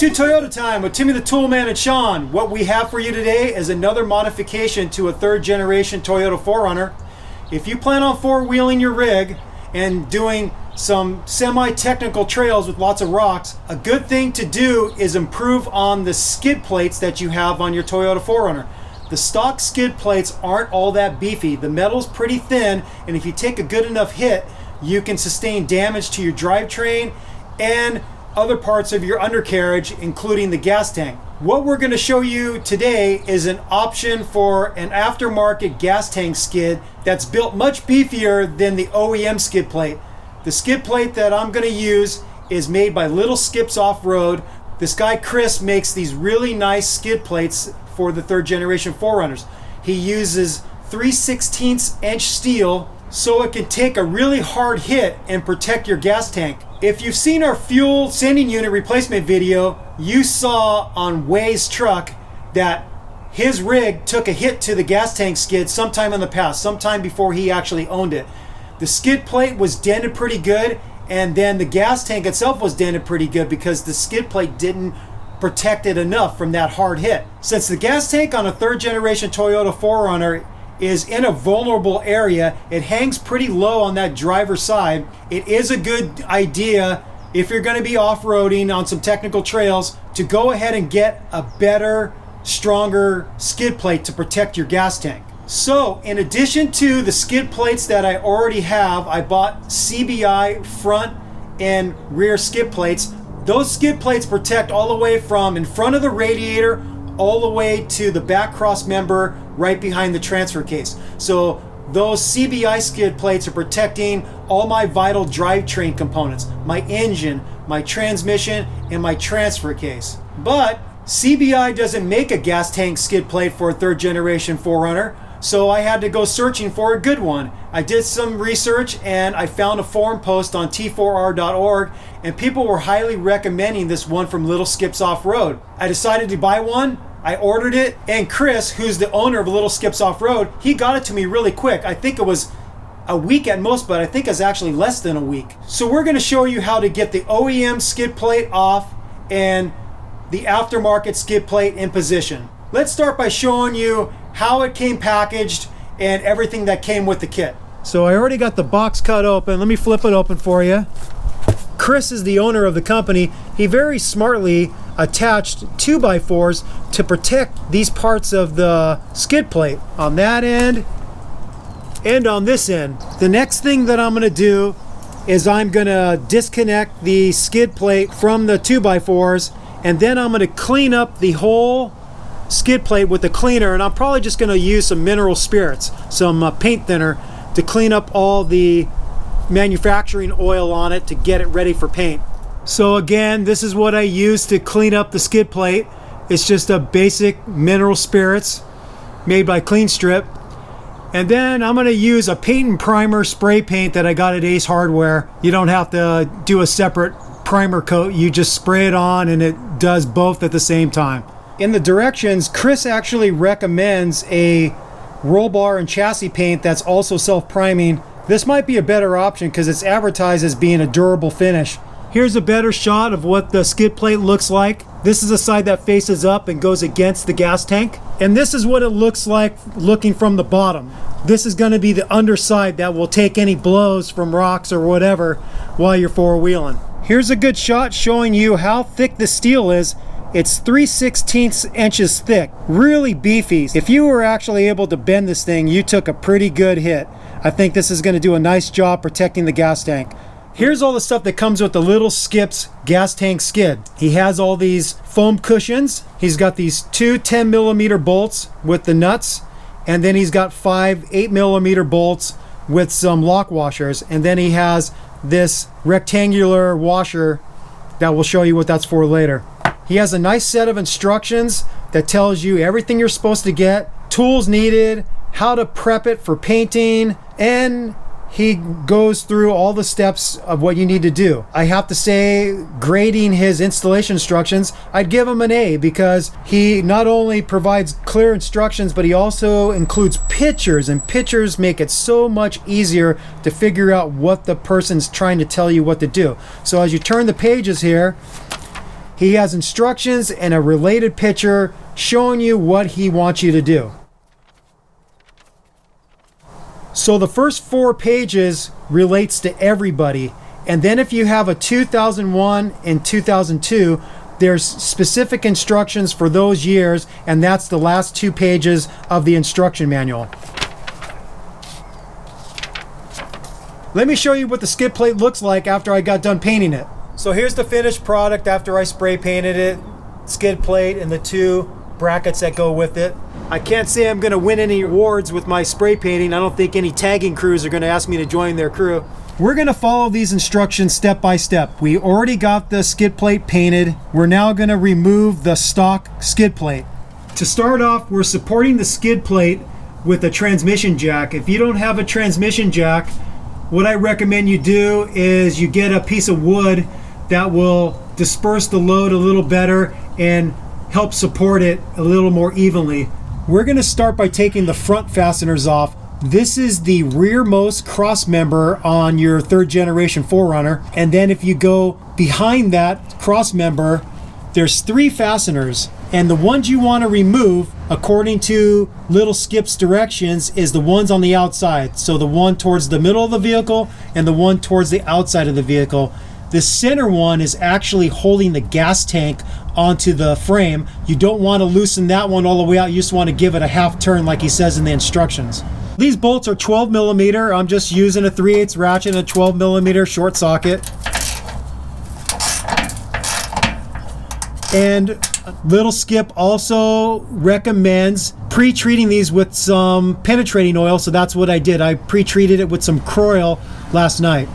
to Toyota Time with Timmy the Toolman and Sean. What we have for you today is another modification to a third generation Toyota 4Runner. If you plan on four-wheeling your rig and doing some semi-technical trails with lots of rocks, a good thing to do is improve on the skid plates that you have on your Toyota 4Runner. The stock skid plates aren't all that beefy. The metal's pretty thin, and if you take a good enough hit, you can sustain damage to your drivetrain and other parts of your undercarriage, including the gas tank. What we're going to show you today is an option for an aftermarket gas tank skid that's built much beefier than the OEM skid plate. The skid plate that I'm going to use is made by Little Skips Offroad. This guy Chris makes these really nice skid plates for the third generation 4Runners. He uses 3/16 inch steel so it can take a really hard hit and protect your gas tank. If you've seen our fuel sending unit replacement video, you saw on Way's truck that his rig took a hit to the gas tank skid sometime in the past, sometime before he actually owned it. The skid plate was dented pretty good, and then the gas tank itself was dented pretty good because the skid plate didn't protect it enough from that hard hit. Since the gas tank on a third generation Toyota 4Runner is in a vulnerable area, it hangs pretty low on that driver's side. It is a good idea if you're going to be off-roading on some technical trails to go ahead and get a better, stronger skid plate to protect your gas tank. So in addition to the skid plates that I already have, I bought CBI front and rear skid plates. Those skid plates protect all the way from in front of the radiator all the way to the back cross member right behind the transfer case. So those CBI skid plates are protecting all my vital drivetrain components, my engine, my transmission, and my transfer case. But CBI doesn't make a gas tank skid plate for a third generation 4Runner, so I had to go searching for a good one. I did some research and I found a forum post on t4r.org, and people were highly recommending this one from Little Skips Off-Road. I decided to buy one. I ordered it, and Chris, who's the owner of Little Skips Off-Road, he got it to me really quick. I think it was a week at most, but I think it's actually less than a week. So we're going to show you how to get the OEM skid plate off and the aftermarket skid plate in position. Let's start by showing you how it came packaged and everything that came with the kit. So I already got the box cut open. Let me flip it open for you. Chris is the owner of the company. He very smartly attached 2x4s to protect these parts of the skid plate on that end and on this end. The next thing that I'm going to do is I'm going to disconnect the skid plate from the 2x4s, and then I'm going to clean up the whole skid plate with the cleaner, and I'm probably just going to use some mineral spirits, some paint thinner, to clean up all the manufacturing oil on it to get it ready for paint. So again, this is what I use to clean up the skid plate. It's just a basic mineral spirits made by Clean Strip. And then I'm going to use a paint and primer spray paint that I got at Ace Hardware. You don't have to do a separate primer coat. You just spray it on and it does both at the same time. In the directions, Chris actually recommends a roll bar and chassis paint that's also self-priming. This might be a better option because it's advertised as being a durable finish. Here's a better shot of what the skid plate looks like. This is the side that faces up and goes against the gas tank. And this is what it looks like looking from the bottom. This is going to be the underside that will take any blows from rocks or whatever while you're four-wheeling. Here's a good shot showing you how thick the steel is. It's 3/16 inches thick, really beefy. If you were actually able to bend this thing, you took a pretty good hit. I think this is going to do a nice job protecting the gas tank. Here's all the stuff that comes with the Little Skips gas tank skid. He has all these foam cushions. He's got these two 10mm bolts with the nuts, and then he's got 5 8mm bolts with some lock washers, and then he has this rectangular washer that will show you what that's for later. He has a nice set of instructions that tells you everything you're supposed to get, tools needed, how to prep it for painting, and he goes through all the steps of what you need to do. I have to say, grading his installation instructions, I'd give him an A because he not only provides clear instructions, but he also includes pictures, and pictures make it so much easier to figure out what the person's trying to tell you what to do. So as you turn the pages here, He has instructions and a related picture showing you what he wants you to do. So the first 4 pages relates to everybody. And then if you have a 2001 and 2002, there's specific instructions for those years, and that's the last 2 pages of the instruction manual. Let me show you what the skid plate looks like after I got done painting it. So here's the finished product after I spray painted it. Skid plate and the 2 brackets that go with it. I can't say I'm gonna win any awards with my spray painting. I don't think any tagging crews are gonna ask me to join their crew. We're gonna follow these instructions step by step. We already got the skid plate painted. We're now gonna remove the stock skid plate. To start off, we're supporting the skid plate with a transmission jack. If you don't have a transmission jack, what I recommend you do is you get a piece of wood that will disperse the load a little better and help support it a little more evenly. We're going to start by taking the front fasteners off. This is the rearmost cross member on your 3rd generation 4Runner. And then if you go behind that cross member, there's 3 fasteners. And the ones you want to remove, according to Little Skip's directions, is the ones on the outside. So the one towards the middle of the vehicle and the one towards the outside of the vehicle. The center one is actually holding the gas tank onto the frame. You don't want to loosen that one all the way out. You just want to give it a half turn like he says in the instructions. These bolts are 12 millimeter. I'm just using a 3/8 ratchet and a 12 millimeter short socket. And Little Skip also recommends pre-treating these with some penetrating oil, so that's what I did. I pre-treated it with some Croil last night.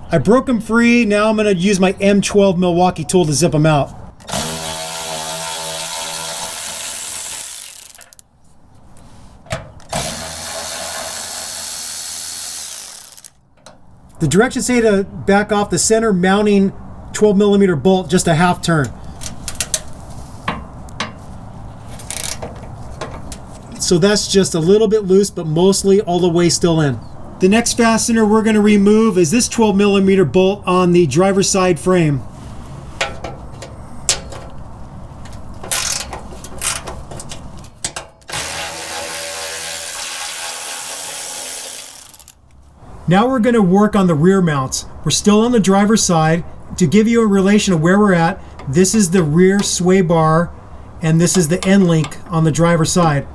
I broke them free. Now I'm going to use my M12 Milwaukee tool to zip them out. The directions say to back off the center mounting 12 millimeter bolt just a half turn. So that's just a little bit loose, but mostly all the way still in. The next fastener we're going to remove is this 12 millimeter bolt on the driver's side frame. Now we're going to work on the rear mounts. We're still on the driver's side. To give you a relation of where we're at, this is the rear sway bar and this is the end link on the driver's side.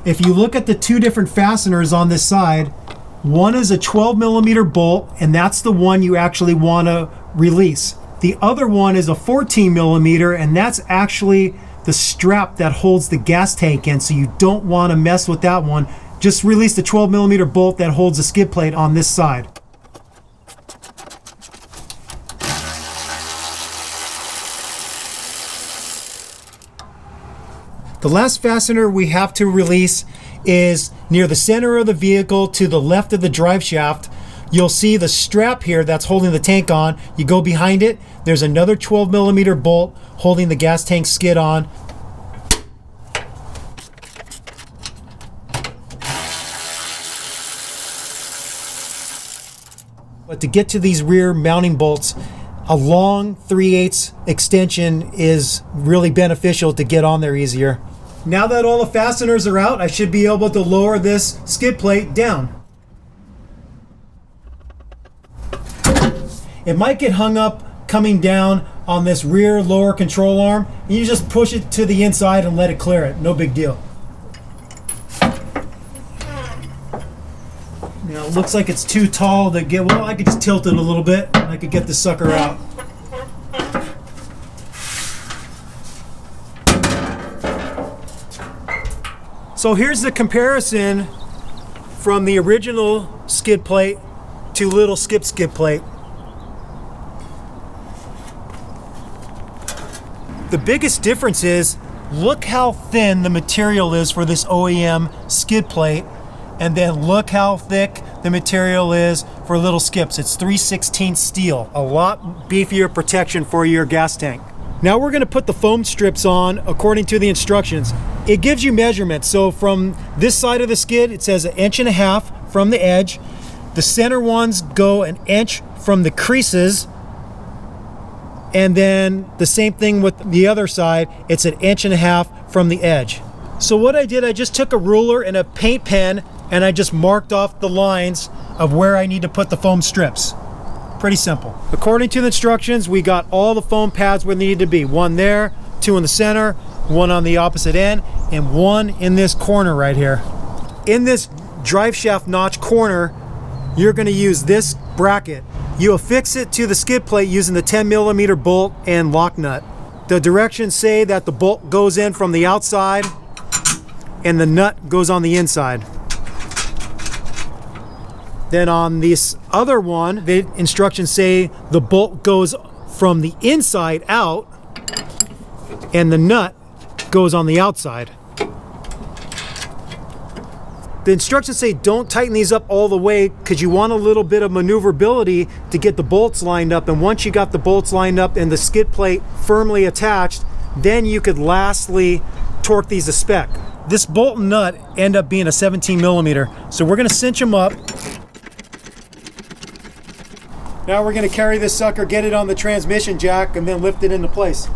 If you look at the 2 different fasteners on this side, one is a 12 millimeter bolt and that's the one you actually want to release. The other one is a 14 millimeter and that's actually the strap that holds the gas tank in, so you don't want to mess with that one. Just release the 12 millimeter bolt that holds the skid plate on this side. The last fastener we have to release is near the center of the vehicle to the left of the drive shaft. You'll see the strap here that's holding the tank on. You go behind it, there's another 12 millimeter bolt holding the gas tank skid on. But to get to these rear mounting bolts, a long 3/8 extension is really beneficial to get on there easier. Now that all the fasteners are out, I should be able to lower this skid plate down. It might get hung up coming down on this rear lower control arm. You just push it to the inside and let it clear it. No big deal. Now it looks like it's too tall to get, well, I could just tilt it a little bit and I could get the sucker out. So here's the comparison from the original skid plate to Little Skip skid plate. The biggest difference is, look how thin the material is for this OEM skid plate, and then look how thick the material is for Little Skips. It's 3/16 steel, a lot beefier protection for your gas tank. Now we're going to put the foam strips on according to the instructions. It gives you measurements. So from this side of the skid, it says 1.5 inches from the edge. The center ones go an inch from the creases, and then the same thing with the other side. It's an inch and a half from the edge. So what I did, I just took a ruler and a paint pen and I just marked off the lines of where I need to put the foam strips. Pretty simple. According to the instructions, we got all the foam pads where they need to be. One there, two in the center, one on the opposite end, and one in this corner right here. In this drive shaft notch corner, you're going to use this bracket. You affix it to the skid plate using the 10mm bolt and lock nut. The directions say that the bolt goes in from the outside and the nut goes on the inside. Then on this other one, the instructions say the bolt goes from the inside out and the nut goes on the outside. The instructions say don't tighten these up all the way because you want a little bit of maneuverability to get the bolts lined up. And once you got the bolts lined up and the skid plate firmly attached, then you could lastly torque these to spec. This bolt and nut end up being a 17mm, so we're going to cinch them up. Now we're going to carry this sucker, get it on the transmission jack, and then lift it into place.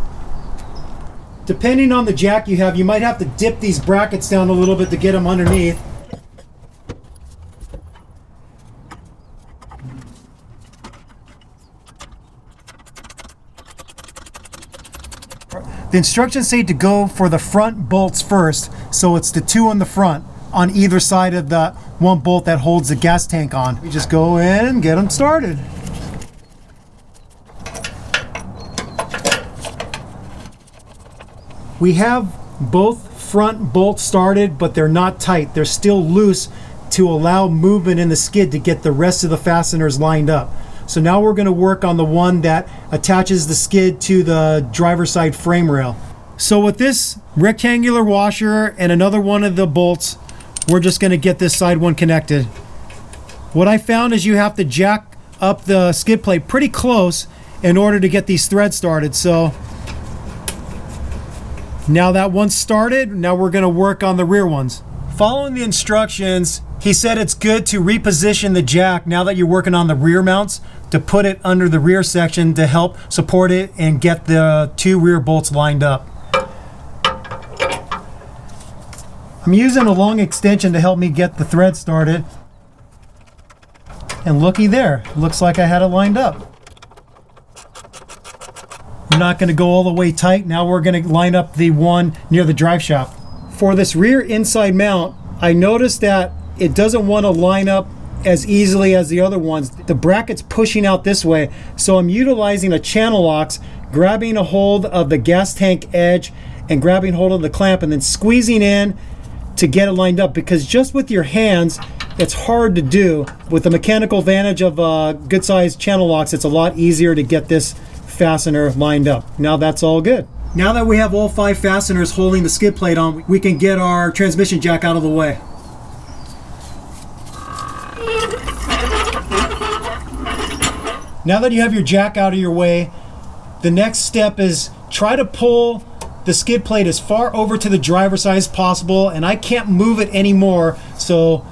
Depending on the jack you have, you might have to dip these brackets down a little bit to get them underneath. The instructions say to go for the front bolts first, so it's the two on the front on either side of the one bolt that holds the gas tank on. We just go in and get them started. We have both front bolts started, but they're not tight. They're still loose to allow movement in the skid to get the rest of the fasteners lined up. So now we're going to work on the one that attaches the skid to the driver's side frame rail. So with this rectangular washer and another one of the bolts, we're just going to get this side one connected. What I found is you have to jack up the skid plate pretty close in order to get these threads started. So now that one's started, now we're going to work on the rear ones. Following the instructions, he said it's good to reposition the jack now that you're working on the rear mounts, to put it under the rear section to help support it and get the two rear bolts lined up. I'm using a long extension to help me get the thread started. And looky there, looks like I had it lined up. We're not going to go all the way tight. Now we're going to line up the one near the drive shaft. For this rear inside mount, I noticed that it doesn't want to line up as easily as the other ones. The bracket's pushing out this way, so I'm utilizing a channel locks, grabbing a hold of the gas tank edge and grabbing hold of the clamp and then squeezing in to get it lined up, because just with your hands it's hard to do. With the mechanical advantage of good sized channel locks, it's a lot easier to get this fastener lined up. Now that's all good. Now that we have all 5 fasteners holding the skid plate on, we can get our transmission jack out of the way. Now that you have your jack out of your way, the next step is try to pull the skid plate as far over to the driver's side as possible, and I can't move it anymore, so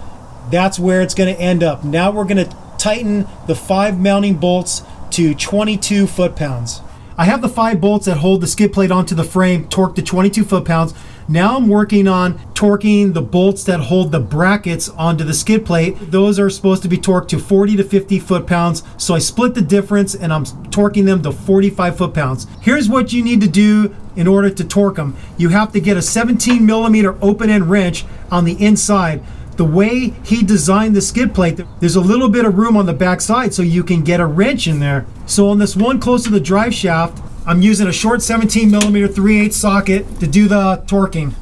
that's where it's going to end up. Now we're going to tighten the 5 mounting bolts to 22 foot-pounds. I have the 5 bolts that hold the skid plate onto the frame torqued to 22 foot-pounds. Now I'm working on torquing the bolts that hold the brackets onto the skid plate. Those are supposed to be torqued to 40 to 50 foot-pounds. So I split the difference and I'm torquing them to 45 foot-pounds. Here's what you need to do in order to torque them. You have to get a 17mm open-end wrench on the inside. The way he designed the skid plate, there's a little bit of room on the back side so you can get a wrench in there. So on this one close to the drive shaft, I'm using a short 17mm 3/8 socket to do the torquing.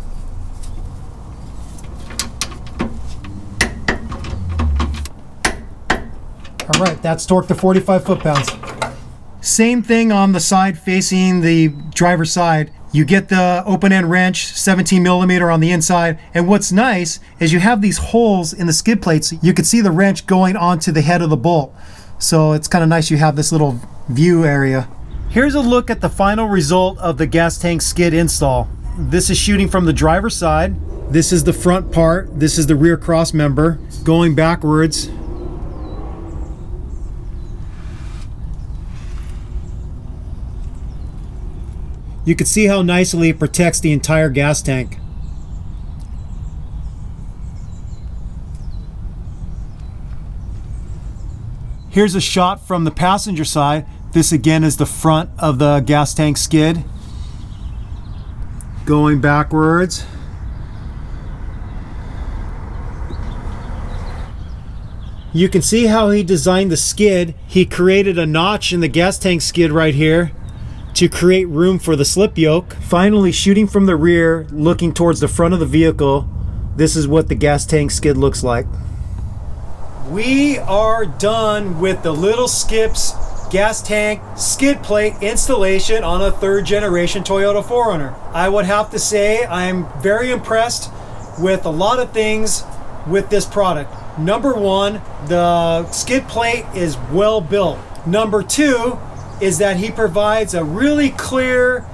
All right, that's torqued to 45 foot-pounds. Same thing on the side facing the driver's side. You get the open-end wrench, 17mm on the inside, and what's nice is you have these holes in the skid plates. You can see the wrench going onto the head of the bolt. So it's kind of nice you have this little view area. Here's a look at the final result of the gas tank skid install. This is shooting from the driver's side. This is the front part. This is the rear cross member. Going backwards, You can see how nicely it protects the entire gas tank. Here's a shot from the passenger side. This again is the front of the gas tank skid. Going backwards. You can see how he designed the skid. He created a notch in the gas tank skid right here to create room for the slip yoke. Finally, shooting from the rear, looking towards the front of the vehicle, this is what the gas tank skid looks like. We are done with the Little Skips gas tank skid plate installation on a 3rd generation Toyota 4Runner. I would have to say I'm very impressed with a lot of things with this product. Number 1, the skid plate is well built. Number 2 is that he provides a really clear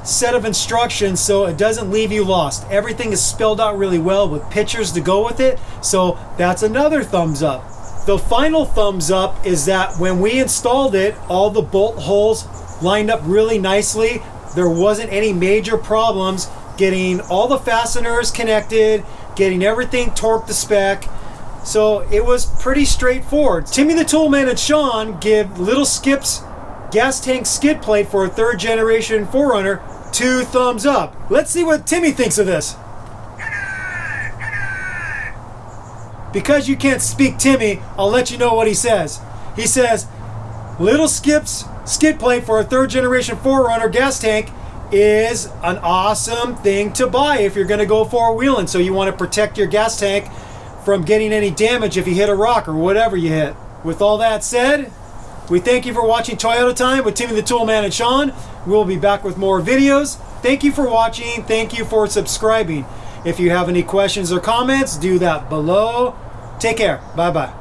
set of instructions so it doesn't leave you lost. Everything is spelled out really well with pictures to go with it, so that's another thumbs up. The final thumbs up is that when we installed it, all the bolt holes lined up really nicely. There wasn't any major problems getting all the fasteners connected, getting everything torqued to spec. So it was pretty straightforward. Timmy the Toolman and Sean give Little Skip's gas tank skid plate for a 3rd generation 4Runner 2 thumbs up. Let's see what Timmy thinks of this. Because you can't speak Timmy, I'll let you know what he says. He says, Little Skip's skid plate for a 3rd generation 4Runner gas tank is an awesome thing to buy if you're going to go 4-wheeling. So you want to protect your gas tank from getting any damage if you hit a rock or whatever you hit. With all that said, we thank you for watching Toyota Time with Timmy the Toolman and Sean. We'll be back with more videos. Thank you for watching. Thank you for subscribing. If you have any questions or comments, do that below. Take care. Bye-bye.